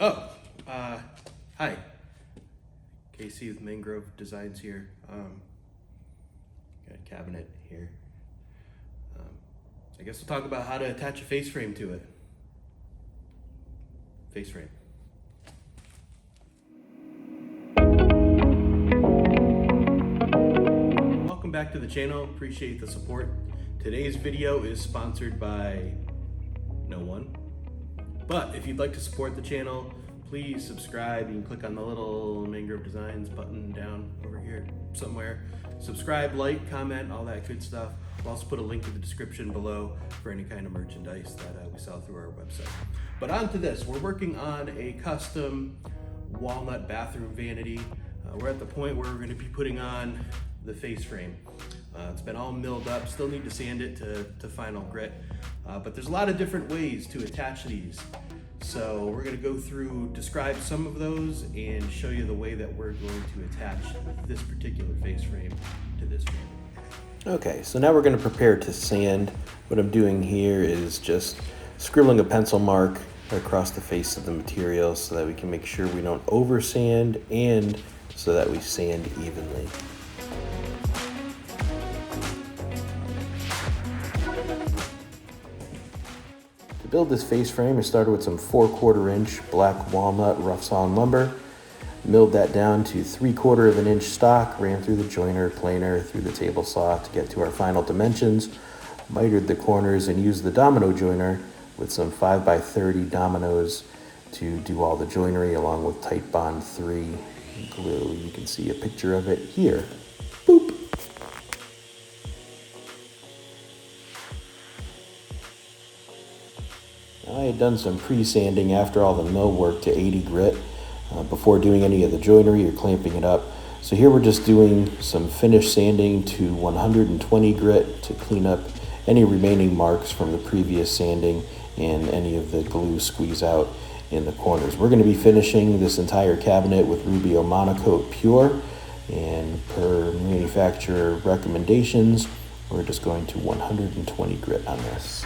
Oh, hi. Casey with Mangrove Designs here. Got a cabinet here. I guess we'll talk about how to attach a face frame to it. Face frame. Welcome back to the channel. Appreciate the support. Today's video is sponsored by no one. But if you'd like to support the channel, please subscribe. You can click on the little Mangrove Designs button down over here somewhere. Subscribe, like, comment, all that good stuff. We'll also put a link in the description below for any kind of merchandise that we sell through our website. But on to this, we're working on a custom walnut bathroom vanity. We're at the point where we're going to be putting on the face frame. It's been all milled up, still need to sand it to final grit. But there's a lot of different ways to attach these. So we're gonna go through, describe some of those and show you the way that we're going to attach this particular face frame to this frame. Okay, so now we're gonna prepare to sand. What I'm doing here is just scribbling a pencil mark across the face of the material so that we can make sure we don't over sand and so that we sand evenly. To build this face frame, I started with some 4/4 inch black walnut rough sawn lumber, milled that down to 3/4 inch stock, ran through the joiner, planer, through the table saw to get to our final dimensions, mitered the corners and used the domino joiner with some 5x30 dominoes to do all the joinery along with Tight Bond 3 glue. You can see a picture of it here. Boop. I had done some pre-sanding after all the mill work to 80 grit before doing any of the joinery or clamping it up. So here we're just doing some finish sanding to 120 grit to clean up any remaining marks from the previous sanding and any of the glue squeeze out in the corners. We're going to be finishing this entire cabinet with Rubio Monocoat Pure, and per manufacturer recommendations, we're just going to 120 grit on this.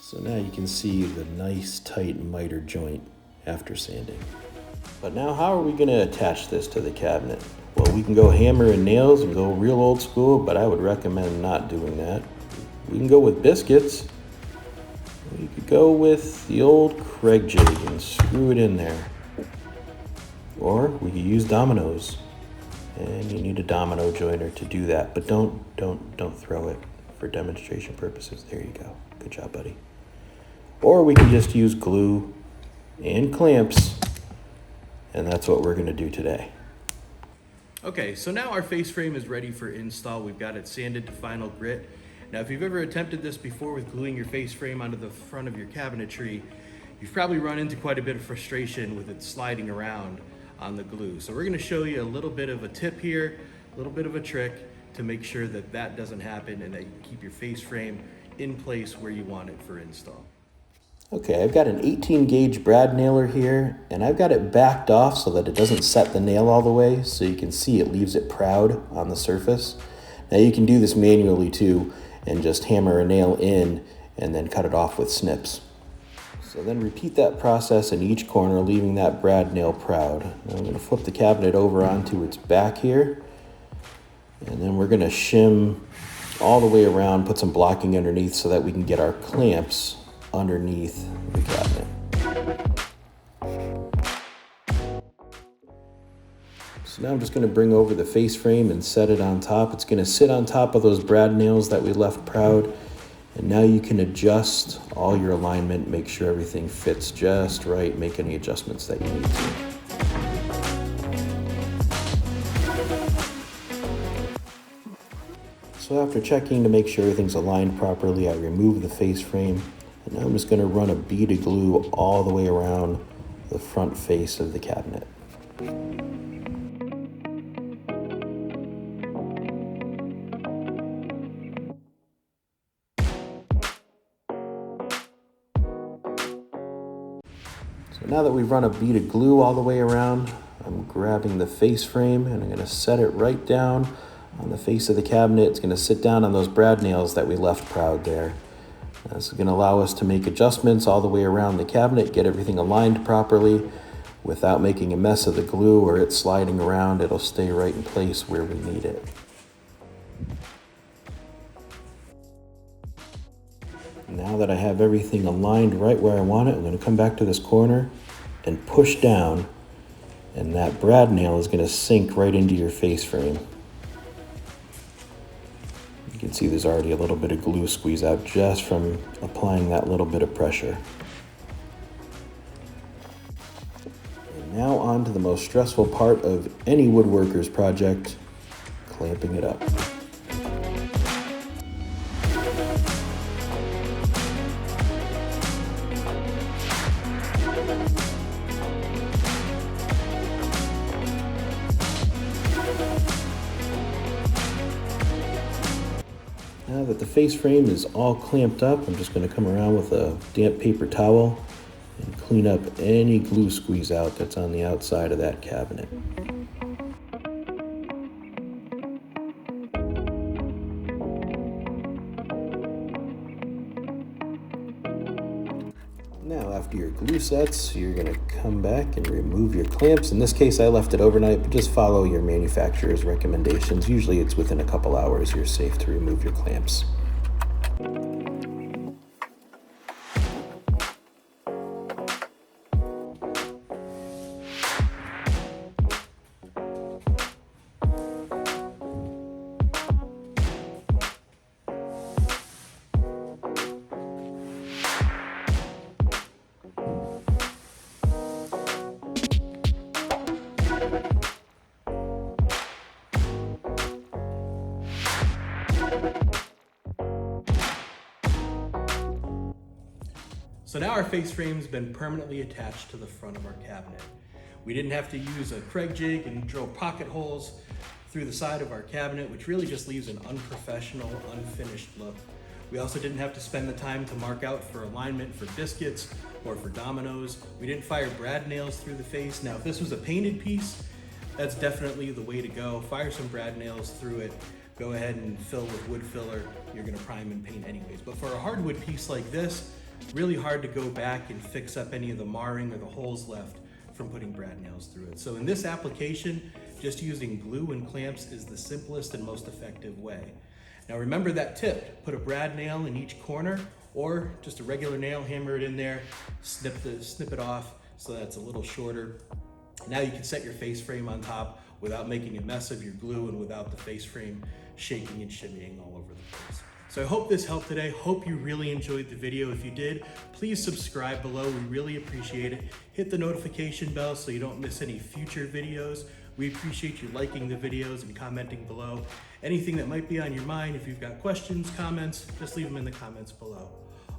So now you can see the nice tight miter joint after sanding. But now how are we going to attach this to the cabinet? Well, we can go hammer and nails and go real old school, but I would recommend not doing that. We can go with biscuits. We could go with the old Kreg Jig and screw it in there. Or we could use dominoes. And you need a domino joiner to do that, but don't throw it for demonstration purposes. There you go. Good job, buddy. Or we can just use glue and clamps, and that's what we're going to do today. Okay, so now our face frame is ready for install. We've got it sanded to final grit. Now, if you've ever attempted this before with gluing your face frame onto the front of your cabinetry, you've probably run into quite a bit of frustration with it sliding around on the glue. So we're going to show you a little bit of a tip here, a little bit of a trick to make sure that that doesn't happen and that you keep your face frame in place where you want it for install. Okay, I've got an 18 gauge brad nailer here, and I've got it backed off so that it doesn't set the nail all the way, so you can see it leaves it proud on the surface. Now you can do this manually too, and just hammer a nail in and then cut it off with snips. So then repeat that process in each corner, leaving that brad nail proud. Now I'm going to flip the cabinet over onto its back here, and then we're going to shim all the way around, put some blocking underneath so that we can get our clamps underneath the cabinet. So now I'm just going to bring over the face frame and set it on top. It's going to sit on top of those brad nails that we left proud. And now you can adjust all your alignment, make sure everything fits just right, make any adjustments that you need to. So after checking to make sure everything's aligned properly, I remove the face frame. And now I'm just going to run a bead of glue all the way around the front face of the cabinet. So now that we've run a bead of glue all the way around, I'm grabbing the face frame and I'm going to set it right down on the face of the cabinet. It's going to sit down on those brad nails that we left proud there. This is going to allow us to make adjustments all the way around the cabinet, get everything aligned properly without making a mess of the glue or it sliding around. It'll stay right in place where we need it. Now that I have everything aligned right where I want it, I'm going to come back to this corner and push down, and that brad nail is going to sink right into your face frame. You can see there's already a little bit of glue squeeze out just from applying that little bit of pressure. And now on to the most stressful part of any woodworker's project, clamping it up. Now that the face frame is all clamped up, I'm just going to come around with a damp paper towel and clean up any glue squeeze out that's on the outside of that cabinet. Now after your glue sets, you're going to come back and remove your clamps. In this case I left it overnight, but just follow your manufacturer's recommendations. Usually it's within a couple hours you're safe to remove your clamps. So now our face frame's been permanently attached to the front of our cabinet. We didn't have to use a Kreg Jig and drill pocket holes through the side of our cabinet, which really just leaves an unprofessional, unfinished look. We also didn't have to spend the time to mark out for alignment for biscuits or for dominos. We didn't fire brad nails through the face. Now, if this was a painted piece, that's definitely the way to go. Fire some brad nails through it. Go ahead and fill with wood filler. You're gonna prime and paint anyways. But for a hardwood piece like this, really hard to go back and fix up any of the marring or the holes left from putting brad nails through it. So in this application, just using glue and clamps is the simplest and most effective way. Now remember that tip, put a brad nail in each corner or just a regular nail, hammer it in there, snip it off so that it's a little shorter. Now you can set your face frame on top without making a mess of your glue and without the face frame shaking and shimmying all over the place. So I hope this helped today. Hope you really enjoyed the video. If you did, please subscribe below. We really appreciate it. Hit the notification bell so you don't miss any future videos. We appreciate you liking the videos and commenting below. Anything that might be on your mind, if you've got questions, comments, just leave them in the comments below.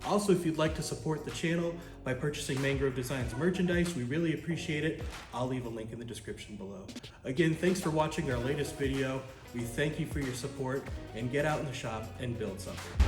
Also, if you'd like to support the channel by purchasing Mangrove Designs merchandise, we really appreciate it. I'll leave a link in the description below. Again, thanks for watching our latest video. We thank you for your support, and get out in the shop and build something.